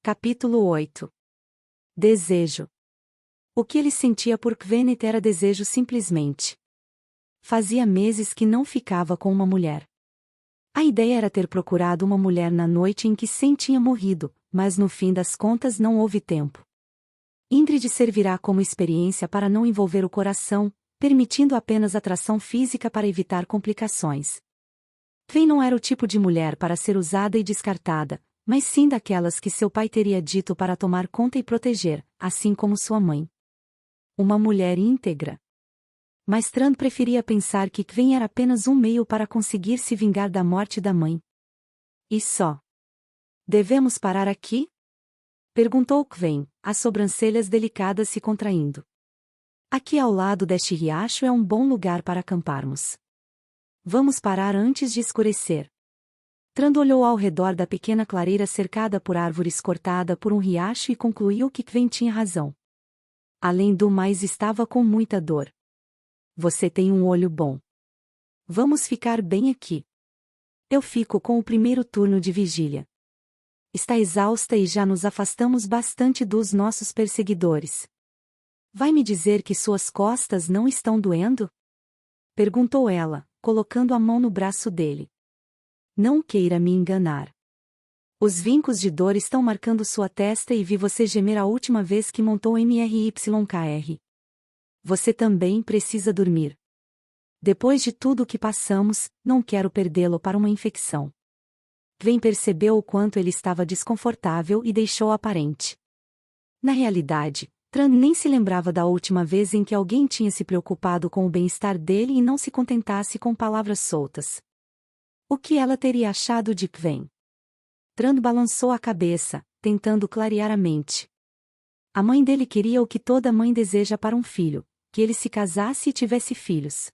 Capítulo 8. Desejo. O que ele sentia por Kvenet era desejo simplesmente. Fazia meses que não ficava com uma mulher. A ideia era ter procurado uma mulher na noite em que Sem tinha morrido, mas no fim das contas não houve tempo. Ingrid servirá como experiência para não envolver o coração, permitindo apenas atração física para evitar complicações. Kven não era o tipo de mulher para ser usada e descartada, mas sim daquelas que seu pai teria dito para tomar conta e proteger, assim como sua mãe. Uma mulher íntegra. Mas Tran preferia pensar que Kven era apenas um meio para conseguir se vingar da morte da mãe. E só. Devemos parar aqui? Perguntou Kven, as sobrancelhas delicadas se contraindo. Aqui ao lado deste riacho é um bom lugar para acamparmos. Vamos parar antes de escurecer. Tran olhou ao redor da pequena clareira cercada por árvores cortada por um riacho e concluiu que Kven tinha razão. Além do mais, estava com muita dor. Você tem um olho bom. Vamos ficar bem aqui. Eu fico com o primeiro turno de vigília. Está exausta e já nos afastamos bastante dos nossos perseguidores. Vai me dizer que suas costas não estão doendo? Perguntou ela, colocando a mão no braço dele. Não queira me enganar. Os vincos de dor estão marcando sua testa e vi você gemer a última vez que montou MRYKR. Você também precisa dormir. Depois de tudo o que passamos, não quero perdê-lo para uma infecção. Kven percebeu o quanto ele estava desconfortável e deixou aparente. Na realidade, Tran nem se lembrava da última vez em que alguém tinha se preocupado com o bem-estar dele e não se contentasse com palavras soltas. O que ela teria achado de Kven? Tran balançou a cabeça, tentando clarear a mente. A mãe dele queria o que toda mãe deseja para um filho, que ele se casasse e tivesse filhos.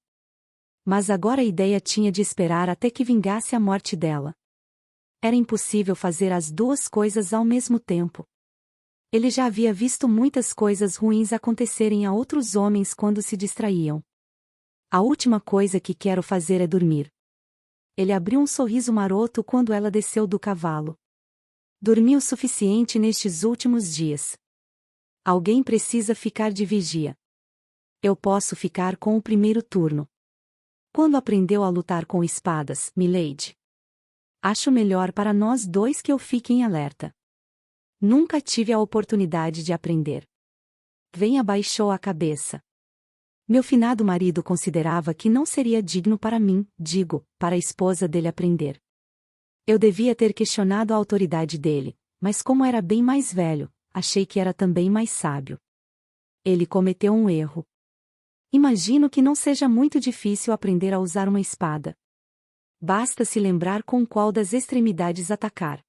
Mas agora a ideia tinha de esperar até que vingasse a morte dela. Era impossível fazer as duas coisas ao mesmo tempo. Ele já havia visto muitas coisas ruins acontecerem a outros homens quando se distraíam. A última coisa que quero fazer é dormir. Ele abriu um sorriso maroto quando ela desceu do cavalo. Dormi o suficiente nestes últimos dias. Alguém precisa ficar de vigia. Eu posso ficar com o primeiro turno. Quando aprendeu a lutar com espadas, milady? Acho melhor para nós dois que eu fique em alerta. Nunca tive a oportunidade de aprender. Kven abaixou a cabeça. Meu finado marido considerava que não seria digno para mim, para a esposa dele aprender. Eu devia ter questionado a autoridade dele, mas como era bem mais velho, achei que era também mais sábio. Ele cometeu um erro. Imagino que não seja muito difícil aprender a usar uma espada. Basta se lembrar com qual das extremidades atacar.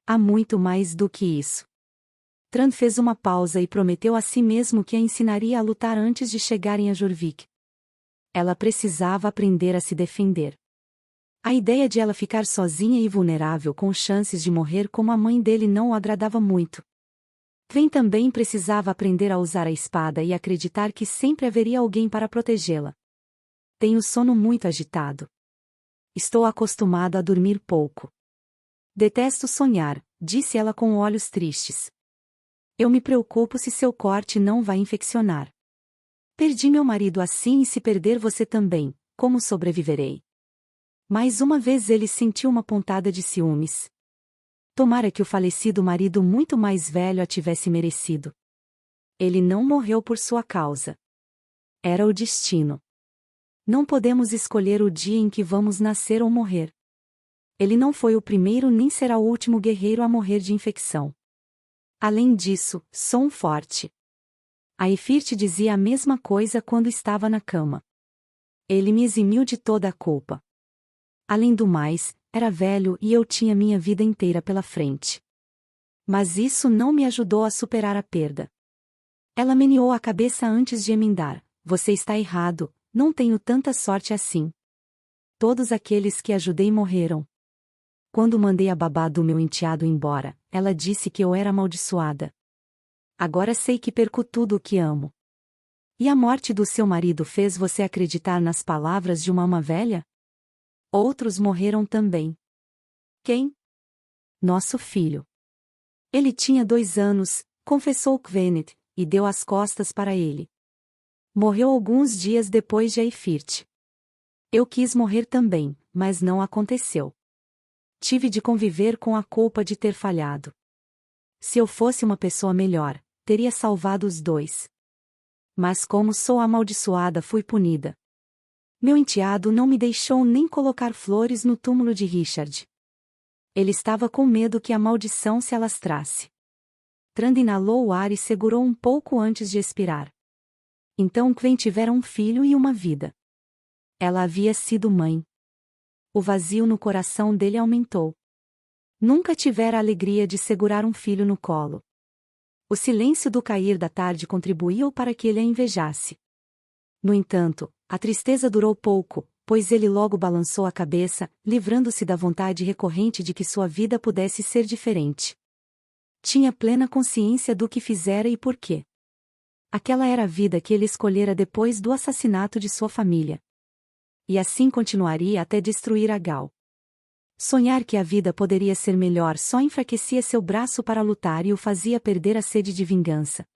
Há muito mais do que isso. Tran fez uma pausa e prometeu a si mesmo que a ensinaria a lutar antes de chegarem a Jorvik. Ela precisava aprender a se defender. A ideia de ela ficar sozinha e vulnerável com chances de morrer como a mãe dele não o agradava muito. Kven também precisava aprender a usar a espada e acreditar que sempre haveria alguém para protegê-la. Tenho sono muito agitado. Estou acostumado a dormir pouco. Detesto sonhar, disse ela com olhos tristes. Eu me preocupo se seu corte não vai infeccionar. Perdi meu marido assim e se perder você também, como sobreviverei? Mais uma vez ele sentiu uma pontada de ciúmes. Tomara que o falecido marido muito mais velho a tivesse merecido. Ele não morreu por sua causa. Era o destino. Não podemos escolher o dia em que vamos nascer ou morrer. Ele não foi o primeiro nem será o último guerreiro a morrer de infecção. Além disso, sou um forte. A Ifrit dizia a mesma coisa quando estava na cama. Ele me eximiu de toda a culpa. Além do mais, era velho e eu tinha minha vida inteira pela frente. Mas isso não me ajudou a superar a perda. Ela meneou a cabeça antes de emendar. Você está errado, não tenho tanta sorte assim. Todos aqueles que ajudei morreram. Quando mandei a babá do meu enteado embora, ela disse que eu era amaldiçoada. Agora sei que perco tudo o que amo. E a morte do seu marido fez você acreditar nas palavras de uma alma velha? Outros morreram também. Quem? Nosso filho. Ele tinha 2 anos, confessou Kvenet, e deu as costas para ele. Morreu alguns dias depois de Eifirte. Eu quis morrer também, mas não aconteceu. Tive de conviver com a culpa de ter falhado. Se eu fosse uma pessoa melhor, teria salvado os dois. Mas como sou amaldiçoada, fui punida. Meu enteado não me deixou nem colocar flores no túmulo de Richard. Ele estava com medo que a maldição se alastrasse. Trand inalou o ar e segurou um pouco antes de expirar. Então Quen tivera um filho e uma vida. Ela havia sido mãe. O vazio no coração dele aumentou. Nunca tivera a alegria de segurar um filho no colo. O silêncio do cair da tarde contribuiu para que ele a invejasse. No entanto, a tristeza durou pouco, pois ele logo balançou a cabeça, livrando-se da vontade recorrente de que sua vida pudesse ser diferente. Tinha plena consciência do que fizera e por quê. Aquela era a vida que ele escolhera depois do assassinato de sua família. E assim continuaria até destruir a Gal. Sonhar que a vida poderia ser melhor só enfraquecia seu braço para lutar e o fazia perder a sede de vingança.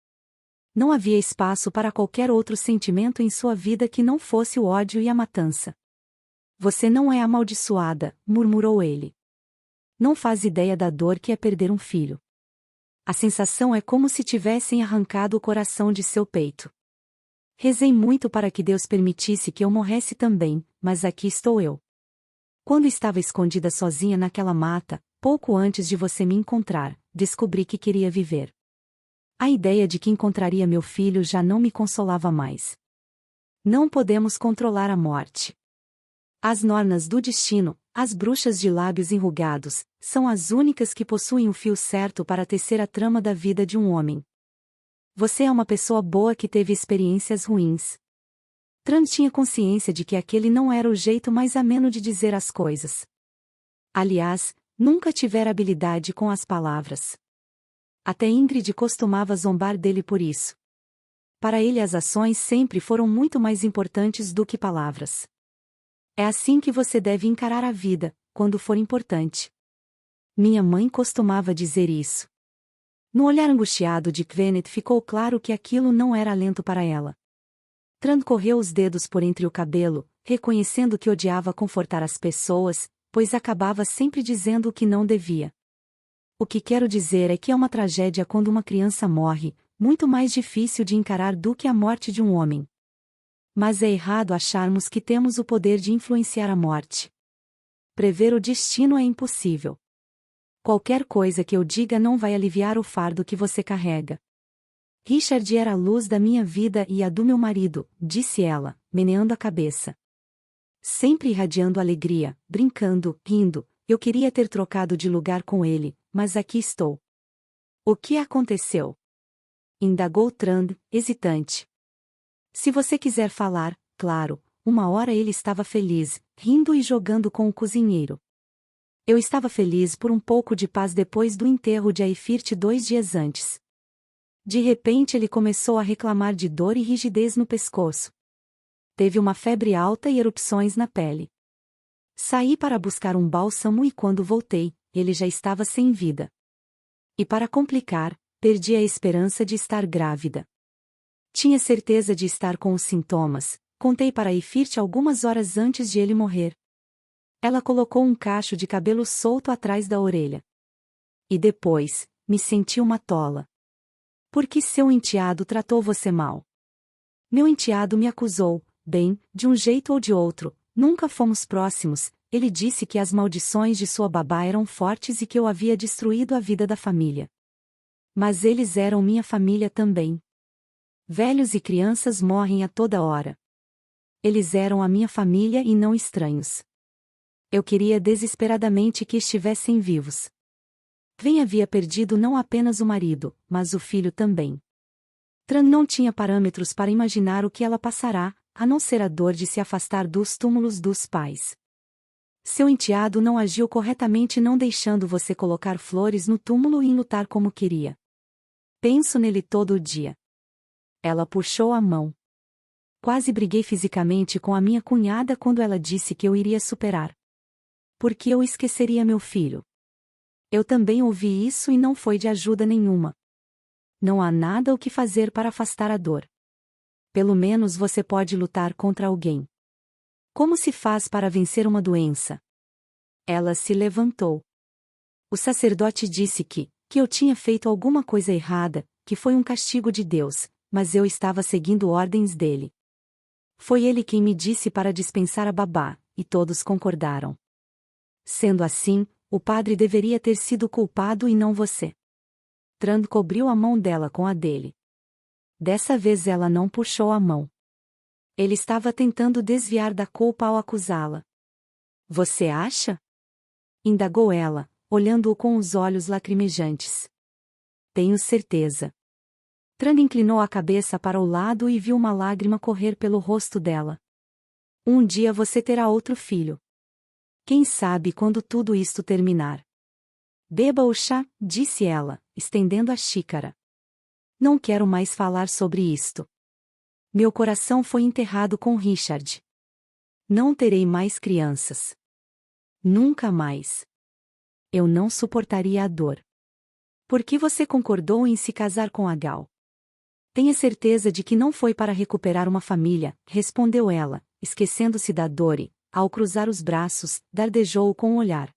Não havia espaço para qualquer outro sentimento em sua vida que não fosse o ódio e a matança. Você não é amaldiçoada, murmurou ele. Não faz ideia da dor que é perder um filho. A sensação é como se tivessem arrancado o coração de seu peito. Rezei muito para que Deus permitisse que eu morresse também, mas aqui estou eu. Quando estava escondida sozinha naquela mata, pouco antes de você me encontrar, descobri que queria viver. A ideia de que encontraria meu filho já não me consolava mais. Não podemos controlar a morte. As nornas do destino, as bruxas de lábios enrugados, são as únicas que possuem o fio certo para tecer a trama da vida de um homem. Você é uma pessoa boa que teve experiências ruins. Trant tinha consciência de que aquele não era o jeito mais ameno de dizer as coisas. Aliás, nunca tivera habilidade com as palavras. Até Ingrid costumava zombar dele por isso. Para ele as ações sempre foram muito mais importantes do que palavras. É assim que você deve encarar a vida, quando for importante. Minha mãe costumava dizer isso. No olhar angustiado de Kvenet ficou claro que aquilo não era alento para ela. Trant correu os dedos por entre o cabelo, reconhecendo que odiava confortar as pessoas, pois acabava sempre dizendo o que não devia. O que quero dizer é que é uma tragédia quando uma criança morre, muito mais difícil de encarar do que a morte de um homem. Mas é errado acharmos que temos o poder de influenciar a morte. Prever o destino é impossível. Qualquer coisa que eu diga não vai aliviar o fardo que você carrega. Richard era a luz da minha vida e a do meu marido, disse ela, meneando a cabeça. Sempre irradiando alegria, brincando, rindo, eu queria ter trocado de lugar com ele, mas aqui estou. O que aconteceu? Indagou Trand, hesitante. Se você quiser falar, claro, uma hora ele estava feliz, rindo e jogando com o cozinheiro. Eu estava feliz por um pouco de paz depois do enterro de Eifirte 2 dias antes. De repente ele começou a reclamar de dor e rigidez no pescoço. Teve uma febre alta e erupções na pele. Saí para buscar um bálsamo e quando voltei, ele já estava sem vida. E para complicar, perdi a esperança de estar grávida. Tinha certeza de estar com os sintomas, contei para Eifirte algumas horas antes de ele morrer. Ela colocou um cacho de cabelo solto atrás da orelha. E depois, me senti uma tola. Por que seu enteado tratou você mal? Meu enteado me acusou, bem, de um jeito ou de outro, nunca fomos próximos, ele disse que as maldições de sua babá eram fortes e que eu havia destruído a vida da família. Mas eles eram minha família também. Velhos e crianças morrem a toda hora. Eles eram a minha família e não estranhos. Eu queria desesperadamente que estivessem vivos. Quen havia perdido não apenas o marido, mas o filho também. Tran não tinha parâmetros para imaginar o que ela passará, a não ser a dor de se afastar dos túmulos dos pais. Seu enteado não agiu corretamente não deixando você colocar flores no túmulo e lutar como queria. Penso nele todo o dia. Ela puxou a mão. Quase briguei fisicamente com a minha cunhada quando ela disse que eu iria superar. Por que eu esqueceria meu filho? Eu também ouvi isso e não foi de ajuda nenhuma. Não há nada o que fazer para afastar a dor. Pelo menos você pode lutar contra alguém. Como se faz para vencer uma doença? Ela se levantou. O sacerdote disse que eu tinha feito alguma coisa errada, que foi um castigo de Deus, mas eu estava seguindo ordens dele. Foi ele quem me disse para dispensar a babá, e todos concordaram. Sendo assim, o padre deveria ter sido culpado e não você. Tran cobriu a mão dela com a dele. Dessa vez ela não puxou a mão. Ele estava tentando desviar da culpa ao acusá-la. Você acha? Indagou ela, olhando-o com os olhos lacrimejantes. Tenho certeza. Tran inclinou a cabeça para o lado e viu uma lágrima correr pelo rosto dela. Um dia você terá outro filho. Quem sabe quando tudo isto terminar. Beba o chá, disse ela, estendendo a xícara. Não quero mais falar sobre isto. Meu coração foi enterrado com Richard. Não terei mais crianças. Nunca mais. Eu não suportaria a dor. Por que você concordou em se casar com a Gal? Tenha certeza de que não foi para recuperar uma família, respondeu ela, esquecendo-se da dor e, ao cruzar os braços, dardejou com o olhar.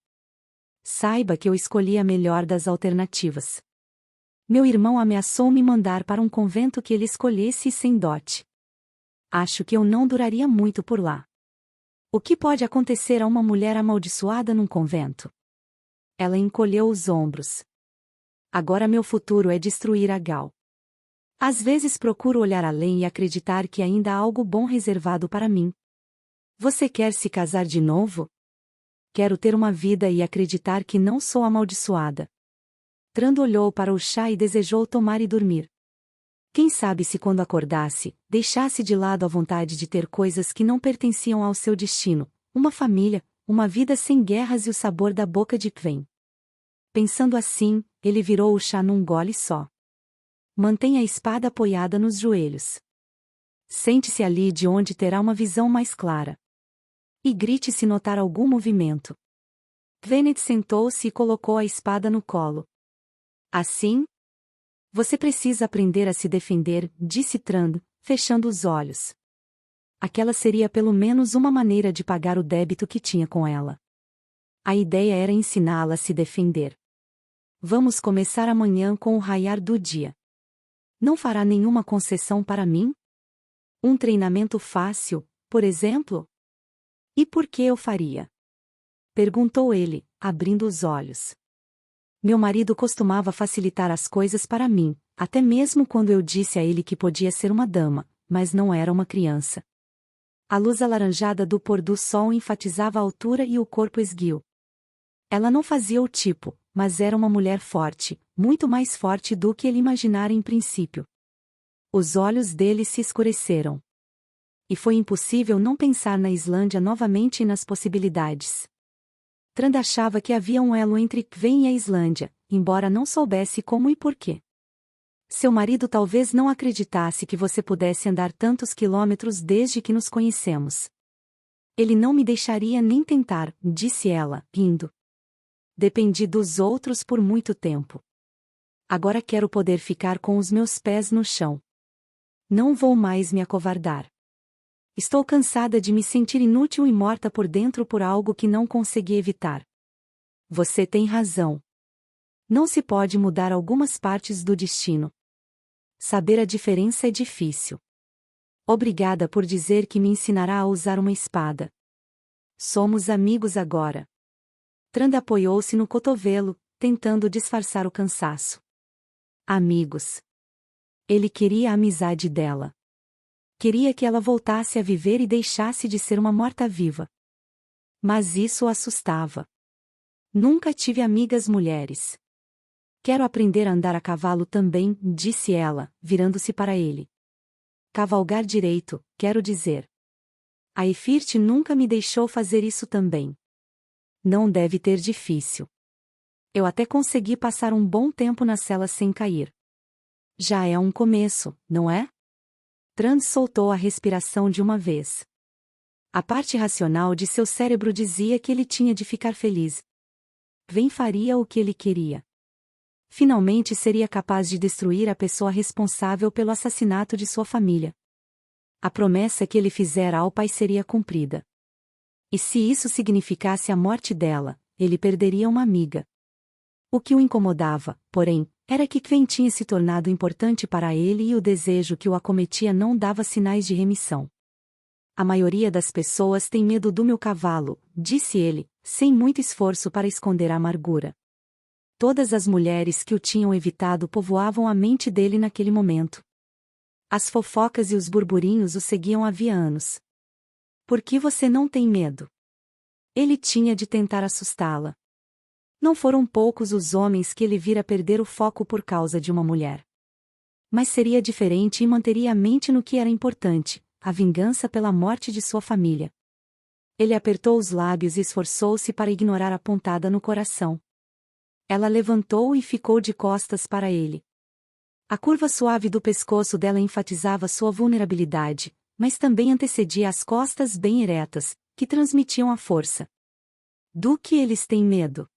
Saiba que eu escolhi a melhor das alternativas. Meu irmão ameaçou me mandar para um convento que ele escolhesse sem dote. Acho que eu não duraria muito por lá. O que pode acontecer a uma mulher amaldiçoada num convento? Ela encolheu os ombros. Agora meu futuro é destruir a Gal. Às vezes procuro olhar além e acreditar que ainda há algo bom reservado para mim. Você quer se casar de novo? Quero ter uma vida e acreditar que não sou amaldiçoada. Tran olhou para o chá e desejou tomar e dormir. Quem sabe se quando acordasse, deixasse de lado a vontade de ter coisas que não pertenciam ao seu destino, uma família, uma vida sem guerras e o sabor da boca de Kven. Pensando assim, ele virou o chá num gole só. Mantenha a espada apoiada nos joelhos. Sente-se ali de onde terá uma visão mais clara. E grite se notar algum movimento. Kvenet sentou-se e colocou a espada no colo. Assim? Você precisa aprender a se defender, disse Tran, fechando os olhos. Aquela seria pelo menos uma maneira de pagar o débito que tinha com ela. A ideia era ensiná-la a se defender. Vamos começar amanhã com o raiar do dia. Não fará nenhuma concessão para mim? Um treinamento fácil, por exemplo? E por que eu faria? Perguntou ele, abrindo os olhos. Meu marido costumava facilitar as coisas para mim, até mesmo quando eu disse a ele que podia ser uma dama, mas não era uma criança. A luz alaranjada do pôr do sol enfatizava a altura e o corpo esguio. Ela não fazia o tipo, mas era uma mulher forte, muito mais forte do que ele imaginara em princípio. Os olhos dele se escureceram. E foi impossível não pensar na Islândia novamente e nas possibilidades. Tran achava que havia um elo entre Kven e a Islândia, embora não soubesse como e porquê. Seu marido talvez não acreditasse que você pudesse andar tantos quilômetros desde que nos conhecemos. Ele não me deixaria nem tentar, disse ela, rindo. Dependi dos outros por muito tempo. Agora quero poder ficar com os meus pés no chão. Não vou mais me acovardar. Estou cansada de me sentir inútil e morta por dentro por algo que não consegui evitar. Você tem razão. Não se pode mudar algumas partes do destino. Saber a diferença é difícil. Obrigada por dizer que me ensinará a usar uma espada. Somos amigos agora. Tran apoiou-se no cotovelo, tentando disfarçar o cansaço. Amigos. Ele queria a amizade dela. Queria que ela voltasse a viver e deixasse de ser uma morta-viva. Mas isso o assustava. Nunca tive amigas mulheres. Quero aprender a andar a cavalo também, disse ela, virando-se para ele. Cavalgar direito, quero dizer. A Efirt nunca me deixou fazer isso também. Não deve ter difícil. Eu até consegui passar um bom tempo na cela sem cair. Já é um começo, não é? Tran soltou a respiração de uma vez. A parte racional de seu cérebro dizia que ele tinha de ficar feliz. Vem faria o que ele queria. Finalmente seria capaz de destruir a pessoa responsável pelo assassinato de sua família. A promessa que ele fizera ao pai seria cumprida. E se isso significasse a morte dela, ele perderia uma amiga. O que o incomodava, porém, era que Gwen tinha se tornado importante para ele e o desejo que o acometia não dava sinais de remissão. A maioria das pessoas tem medo do meu cavalo, disse ele, sem muito esforço para esconder a amargura. Todas as mulheres que o tinham evitado povoavam a mente dele naquele momento. As fofocas e os burburinhos o seguiam havia anos. Por que você não tem medo? Ele tinha de tentar assustá-la. Não foram poucos os homens que ele vira perder o foco por causa de uma mulher. Mas seria diferente e manteria a mente no que era importante, a vingança pela morte de sua família. Ele apertou os lábios e esforçou-se para ignorar a pontada no coração. Ela levantou e ficou de costas para ele. A curva suave do pescoço dela enfatizava sua vulnerabilidade, mas também antecedia as costas bem eretas, que transmitiam a força. Do que eles têm medo?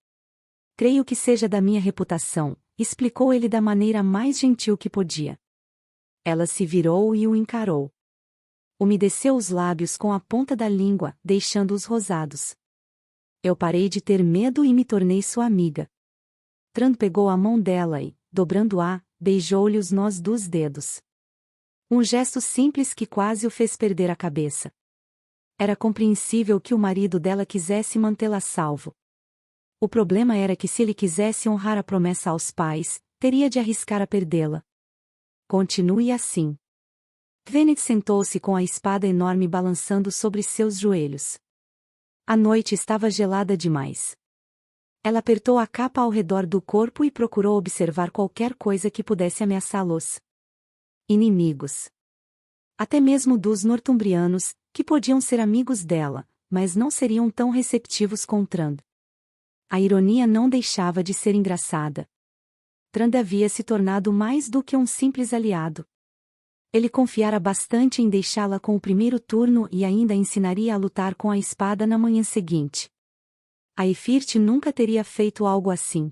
Creio que seja da minha reputação, explicou ele da maneira mais gentil que podia. Ela se virou e o encarou. Umedeceu os lábios com a ponta da língua, deixando-os rosados. Eu parei de ter medo e me tornei sua amiga. Tran pegou a mão dela e, dobrando-a, beijou-lhe os nós dos dedos. Um gesto simples que quase o fez perder a cabeça. Era compreensível que o marido dela quisesse mantê-la a salvo. O problema era que se ele quisesse honrar a promessa aos pais, teria de arriscar a perdê-la. Continue assim. Gweneth sentou-se com a espada enorme balançando sobre seus joelhos. A noite estava gelada demais. Ela apertou a capa ao redor do corpo e procurou observar qualquer coisa que pudesse ameaçá-los. Inimigos. Até mesmo dos nortumbrianos, que podiam ser amigos dela, mas não seriam tão receptivos com Trand. A ironia não deixava de ser engraçada. Trand havia se tornado mais do que um simples aliado. Ele confiara bastante em deixá-la com o primeiro turno e ainda a ensinaria a lutar com a espada na manhã seguinte. A Ifrit nunca teria feito algo assim.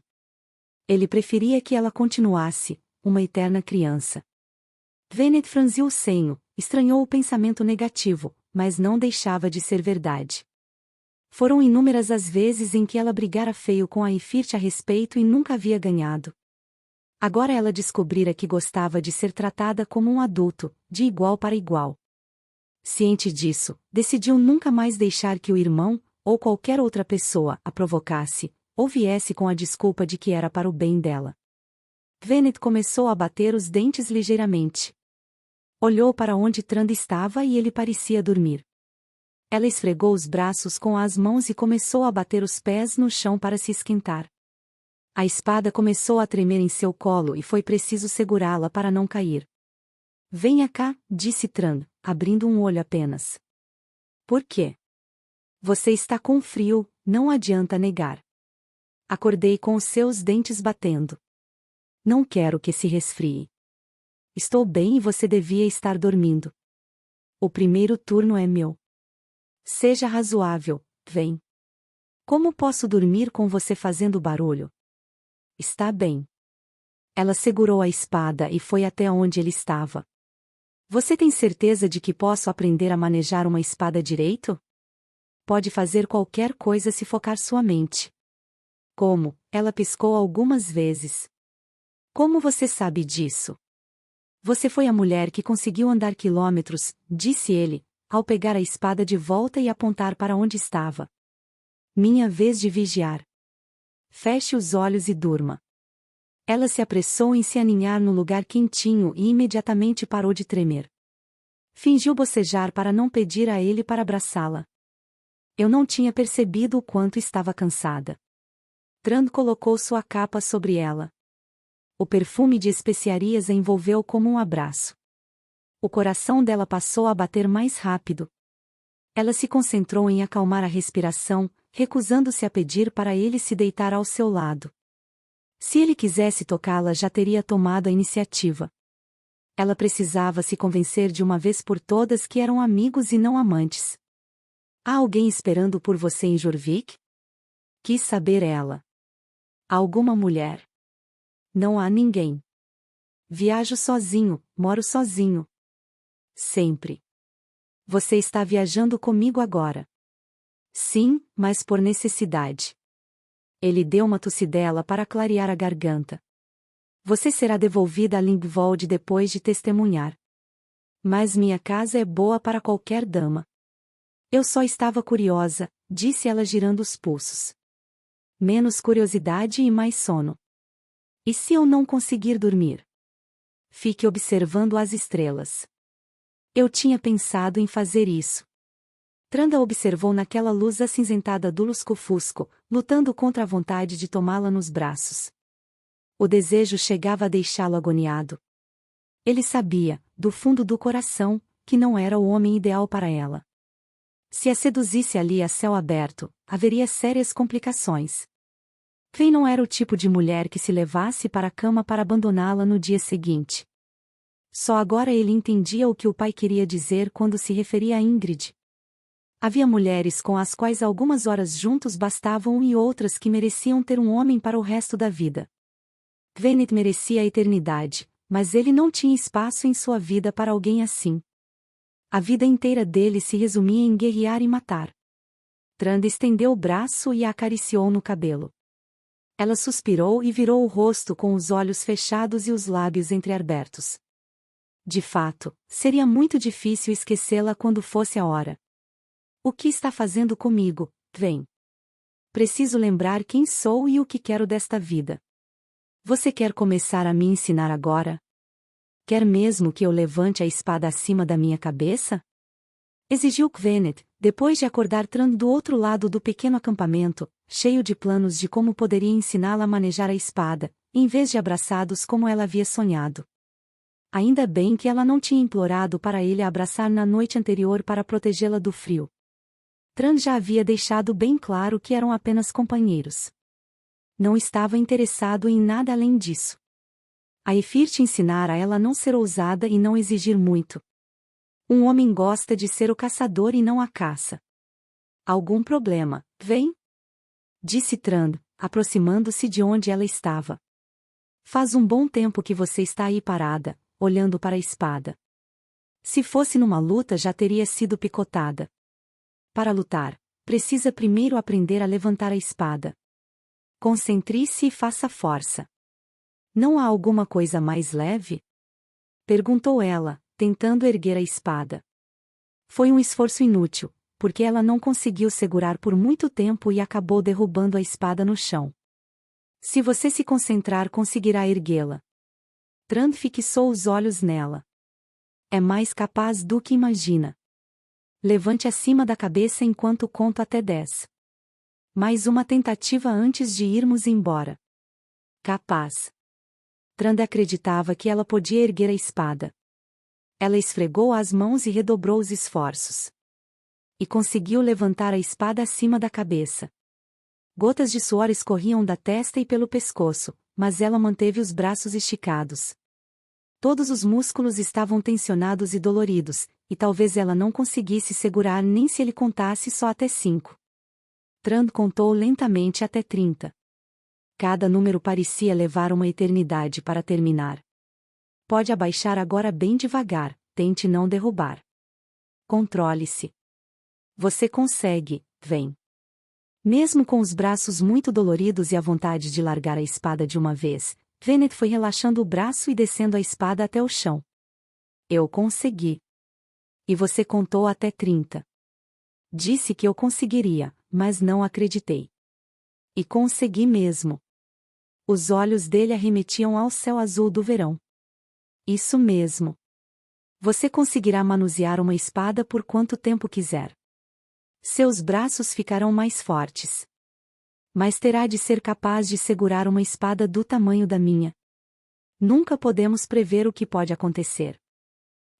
Ele preferia que ela continuasse, uma eterna criança. Gweneth franziu o senho, estranhou o pensamento negativo, mas não deixava de ser verdade. Foram inúmeras as vezes em que ela brigara feio com a Ifrit a respeito e nunca havia ganhado. Agora ela descobrira que gostava de ser tratada como um adulto, de igual para igual. Ciente disso, decidiu nunca mais deixar que o irmão, ou qualquer outra pessoa, a provocasse, ou viesse com a desculpa de que era para o bem dela. Gweneth começou a bater os dentes ligeiramente. Olhou para onde Trand estava e ele parecia dormir. Ela esfregou os braços com as mãos e começou a bater os pés no chão para se esquentar. A espada começou a tremer em seu colo e foi preciso segurá-la para não cair. Venha cá, disse Trand, abrindo um olho apenas. Por quê? Você está com frio, não adianta negar. Acordei com os seus dentes batendo. Não quero que se resfrie. Estou bem e você devia estar dormindo. O primeiro turno é meu. Seja razoável, vem. Como posso dormir com você fazendo barulho? Está bem. Ela segurou a espada e foi até onde ele estava. Você tem certeza de que posso aprender a manejar uma espada direito? Pode fazer qualquer coisa se focar sua mente. Como? Ela piscou algumas vezes. Como você sabe disso? Você foi a mulher que conseguiu andar quilômetros, disse ele, ao pegar a espada de volta e apontar para onde estava. Minha vez de vigiar. Feche os olhos e durma. Ela se apressou em se aninhar no lugar quentinho e imediatamente parou de tremer. Fingiu bocejar para não pedir a ele para abraçá-la. Eu não tinha percebido o quanto estava cansada. Trand colocou sua capa sobre ela. O perfume de especiarias a envolveu como um abraço. O coração dela passou a bater mais rápido. Ela se concentrou em acalmar a respiração, recusando-se a pedir para ele se deitar ao seu lado. Se ele quisesse tocá-la, já teria tomado a iniciativa. Ela precisava se convencer de uma vez por todas que eram amigos e não amantes. Há alguém esperando por você em Jorvik? Quis saber ela. Alguma mulher? Não há ninguém. Viajo sozinho, moro sozinho. Sempre. Você está viajando comigo agora? Sim, mas por necessidade. Ele deu uma tossidela para clarear a garganta. Você será devolvida a Lingvold depois de testemunhar. Mas minha casa é boa para qualquer dama. Eu só estava curiosa, disse ela girando os pulsos. Menos curiosidade e mais sono. E se eu não conseguir dormir? Fique observando as estrelas. Eu tinha pensado em fazer isso. Tranda observou naquela luz acinzentada do lusco-fusco, lutando contra a vontade de tomá-la nos braços. O desejo chegava a deixá-lo agoniado. Ele sabia, do fundo do coração, que não era o homem ideal para ela. Se a seduzisse ali a céu aberto, haveria sérias complicações. Kven não era o tipo de mulher que se levasse para a cama para abandoná-la no dia seguinte. Só agora ele entendia o que o pai queria dizer quando se referia a Ingrid. Havia mulheres com as quais algumas horas juntos bastavam e outras que mereciam ter um homem para o resto da vida. Kvenet merecia a eternidade, mas ele não tinha espaço em sua vida para alguém assim. A vida inteira dele se resumia em guerrear e matar. Tranda estendeu o braço e a acariciou no cabelo. Ela suspirou e virou o rosto com os olhos fechados e os lábios entreabertos. De fato, seria muito difícil esquecê-la quando fosse a hora. O que está fazendo comigo, Kven? Preciso lembrar quem sou e o que quero desta vida. Você quer começar a me ensinar agora? Quer mesmo que eu levante a espada acima da minha cabeça? Exigiu Kvenet, depois de acordar Trand do outro lado do pequeno acampamento, cheio de planos de como poderia ensiná-la a manejar a espada, em vez de abraçados como ela havia sonhado. Ainda bem que ela não tinha implorado para ele a abraçar na noite anterior para protegê-la do frio. Trand já havia deixado bem claro que eram apenas companheiros. Não estava interessado em nada além disso. A Efirt ensinara a ela a não ser ousada e não exigir muito. Um homem gosta de ser o caçador e não a caça. Algum problema, vem? Disse Trand, aproximando-se de onde ela estava. Faz um bom tempo que você está aí parada, olhando para a espada. Se fosse numa luta já teria sido picotada. Para lutar, precisa primeiro aprender a levantar a espada. Concentre-se e faça força. Não há alguma coisa mais leve? Perguntou ela, tentando erguer a espada. Foi um esforço inútil, porque ela não conseguiu segurar por muito tempo e acabou derrubando a espada no chão. Se você se concentrar, conseguirá erguê-la. Trand fixou os olhos nela. É mais capaz do que imagina. Levante acima da cabeça enquanto conto até 10. Mais uma tentativa antes de irmos embora. Capaz. Trand acreditava que ela podia erguer a espada. Ela esfregou as mãos e redobrou os esforços. E conseguiu levantar a espada acima da cabeça. Gotas de suor escorriam da testa e pelo pescoço, mas ela manteve os braços esticados. Todos os músculos estavam tensionados e doloridos, e talvez ela não conseguisse segurar nem se ele contasse só até 5. Trand contou lentamente até 30. Cada número parecia levar uma eternidade para terminar. Pode abaixar agora bem devagar, tente não derrubar. Controle-se. Você consegue, vem. Mesmo com os braços muito doloridos e a vontade de largar a espada de uma vez, Kvenet foi relaxando o braço e descendo a espada até o chão. Eu consegui. E você contou até 30. Disse que eu conseguiria, mas não acreditei. E consegui mesmo. Os olhos dele arremetiam ao céu azul do verão. Isso mesmo. Você conseguirá manusear uma espada por quanto tempo quiser. Seus braços ficarão mais fortes. Mas terá de ser capaz de segurar uma espada do tamanho da minha. Nunca podemos prever o que pode acontecer.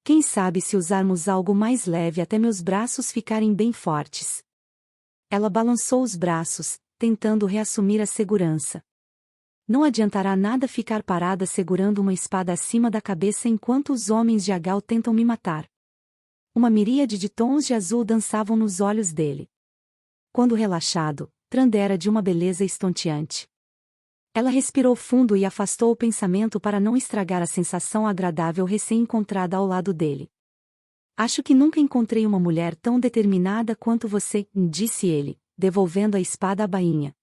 Quem sabe se usarmos algo mais leve até meus braços ficarem bem fortes. Ela balançou os braços, tentando reassumir a segurança. Não adiantará nada ficar parada segurando uma espada acima da cabeça enquanto os homens de Agal tentam me matar. Uma miríade de tons de azul dançavam nos olhos dele. Quando relaxado, Trand era de uma beleza estonteante. Ela respirou fundo e afastou o pensamento para não estragar a sensação agradável recém-encontrada ao lado dele. Acho que nunca encontrei uma mulher tão determinada quanto você, disse ele, devolvendo a espada à bainha.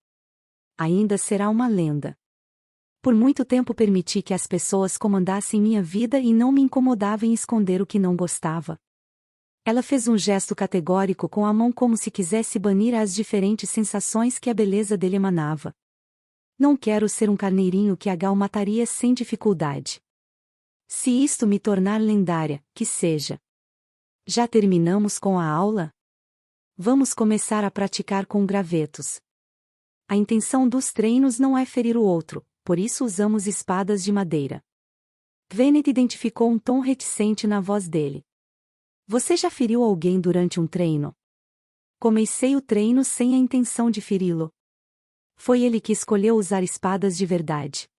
Ainda será uma lenda. Por muito tempo permiti que as pessoas comandassem minha vida e não me incomodava em esconder o que não gostava. Ela fez um gesto categórico com a mão como se quisesse banir as diferentes sensações que a beleza dele emanava. Não quero ser um carneirinho que Agal mataria sem dificuldade. Se isto me tornar lendária, que seja. Já terminamos com a aula? Vamos começar a praticar com gravetos. A intenção dos treinos não é ferir o outro, por isso usamos espadas de madeira. Gweneth identificou um tom reticente na voz dele. Você já feriu alguém durante um treino? Comecei o treino sem a intenção de feri-lo. Foi ele que escolheu usar espadas de verdade.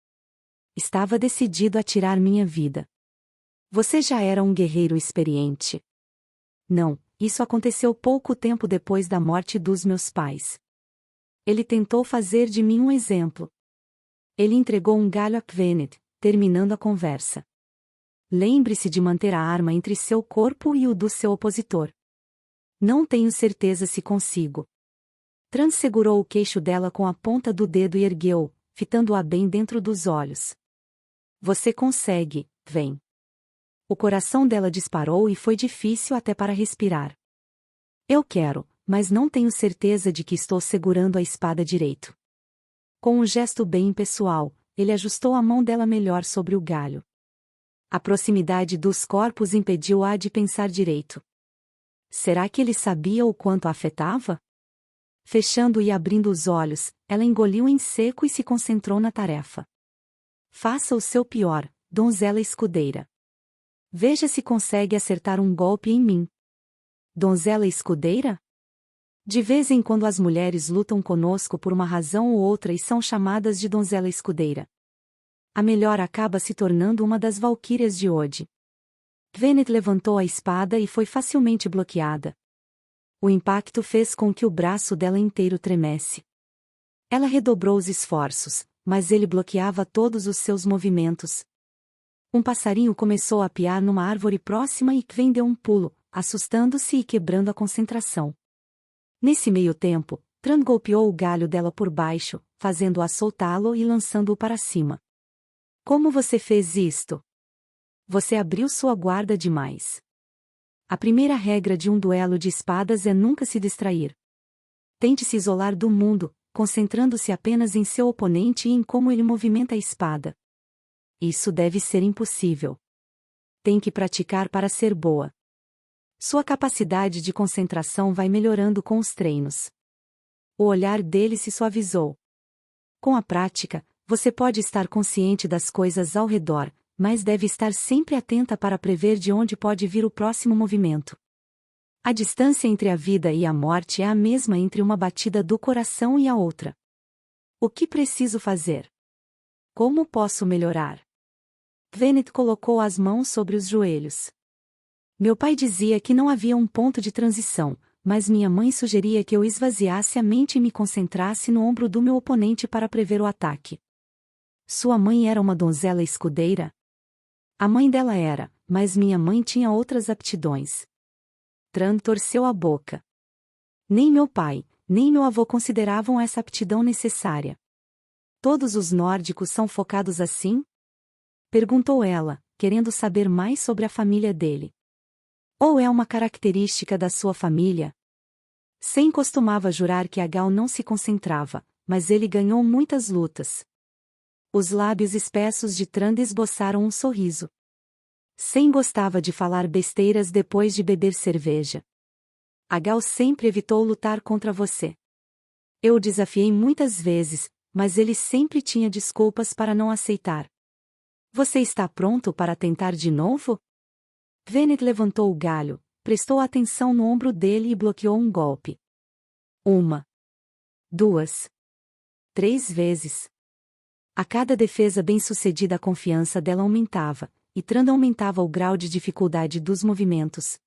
Estava decidido a tirar minha vida. Você já era um guerreiro experiente. Não, isso aconteceu pouco tempo depois da morte dos meus pais. Ele tentou fazer de mim um exemplo. Ele entregou um galho a Gweneth, terminando a conversa. Lembre-se de manter a arma entre seu corpo e o do seu opositor. Não tenho certeza se consigo. Tran segurou o queixo dela com a ponta do dedo e ergueu, fitando-a bem dentro dos olhos. Você consegue, vem. O coração dela disparou e foi difícil até para respirar. Eu quero, mas não tenho certeza de que estou segurando a espada direito. Com um gesto bem impessoal, ele ajustou a mão dela melhor sobre o galho. A proximidade dos corpos impediu-a de pensar direito. Será que ele sabia o quanto a afetava? Fechando e abrindo os olhos, ela engoliu em seco e se concentrou na tarefa. Faça o seu pior, donzela escudeira. Veja se consegue acertar um golpe em mim. Donzela escudeira? De vez em quando as mulheres lutam conosco por uma razão ou outra e são chamadas de donzela escudeira. A melhor acaba se tornando uma das valquírias de Ode. Gweneth levantou a espada e foi facilmente bloqueada. O impacto fez com que o braço dela inteiro tremesse. Ela redobrou os esforços, mas ele bloqueava todos os seus movimentos. Um passarinho começou a piar numa árvore próxima e Gwen deu um pulo, assustando-se e quebrando a concentração. Nesse meio tempo, Tran golpeou o galho dela por baixo, fazendo-a soltá-lo e lançando-o para cima. Como você fez isto? Você abriu sua guarda demais. A primeira regra de um duelo de espadas é nunca se distrair. Tente se isolar do mundo, concentrando-se apenas em seu oponente e em como ele movimenta a espada. Isso deve ser impossível. Tem que praticar para ser boa. Sua capacidade de concentração vai melhorando com os treinos. O olhar dele se suavizou. Com a prática, você pode estar consciente das coisas ao redor, mas deve estar sempre atenta para prever de onde pode vir o próximo movimento. A distância entre a vida e a morte é a mesma entre uma batida do coração e a outra. O que preciso fazer? Como posso melhorar? Gweneth colocou as mãos sobre os joelhos. Meu pai dizia que não havia um ponto de transição, mas minha mãe sugeria que eu esvaziasse a mente e me concentrasse no ombro do meu oponente para prever o ataque. Sua mãe era uma donzela escudeira? A mãe dela era, mas minha mãe tinha outras aptidões. Tran torceu a boca. Nem meu pai, nem meu avô consideravam essa aptidão necessária. Todos os nórdicos são focados assim? Perguntou ela, querendo saber mais sobre a família dele. Ou é uma característica da sua família? Sem costumava jurar que Agal não se concentrava, mas ele ganhou muitas lutas. Os lábios espessos de Tran esboçaram um sorriso. Sem gostava de falar besteiras depois de beber cerveja. Agal sempre evitou lutar contra você. Eu o desafiei muitas vezes, mas ele sempre tinha desculpas para não aceitar. Você está pronto para tentar de novo? Gweneth levantou o galho, prestou atenção no ombro dele e bloqueou um golpe. 1, 2, 3 vezes. A cada defesa bem-sucedida a confiança dela aumentava, e Tran aumentava o grau de dificuldade dos movimentos.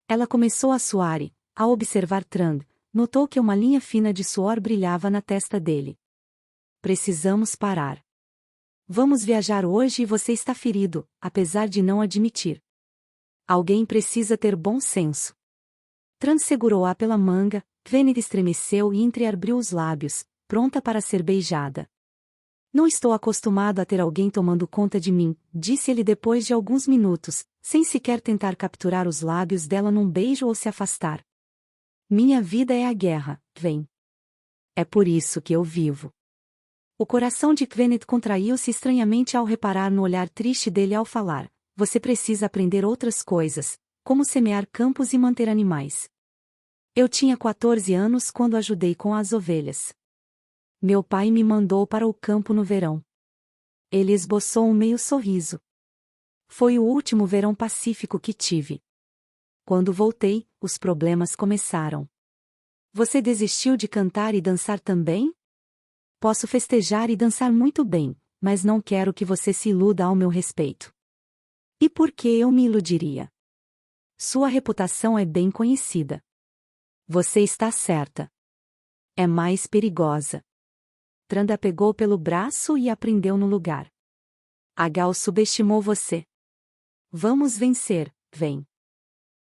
Ela começou a suar e, ao observar Tran, notou que uma linha fina de suor brilhava na testa dele. Precisamos parar. Vamos viajar hoje e você está ferido, apesar de não admitir. Alguém precisa ter bom senso. Tran segurou-a pela manga, Kenneth estremeceu e entreabriu os lábios, pronta para ser beijada. Não estou acostumado a ter alguém tomando conta de mim, disse ele depois de alguns minutos, sem sequer tentar capturar os lábios dela num beijo ou se afastar. Minha vida é a guerra, vem. É por isso que eu vivo. O coração de Kenneth contraiu-se estranhamente ao reparar no olhar triste dele ao falar. Você precisa aprender outras coisas, como semear campos e manter animais. Eu tinha 14 anos quando ajudei com as ovelhas. Meu pai me mandou para o campo no verão. Ele esboçou um meio sorriso. Foi o último verão pacífico que tive. Quando voltei, os problemas começaram. Você desistiu de cantar e dançar também? Posso festejar e dançar muito bem, mas não quero que você se iluda ao meu respeito. E por que eu me iludiria? Sua reputação é bem conhecida. Você está certa. É mais perigosa. Tranda pegou pelo braço e a prendeu no lugar. A Gal subestimou você. Vamos vencer, vem.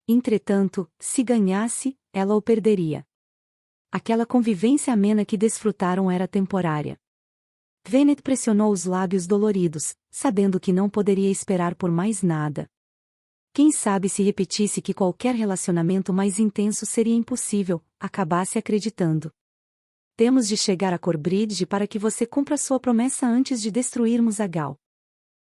Entretanto, se ganhasse, ela o perderia. Aquela convivência amena que desfrutaram era temporária. Kenneth pressionou os lábios doloridos, sabendo que não poderia esperar por mais nada. Quem sabe se repetisse que qualquer relacionamento mais intenso seria impossível, acabasse acreditando. Temos de chegar a Corbridge para que você cumpra sua promessa antes de destruirmos a Gal.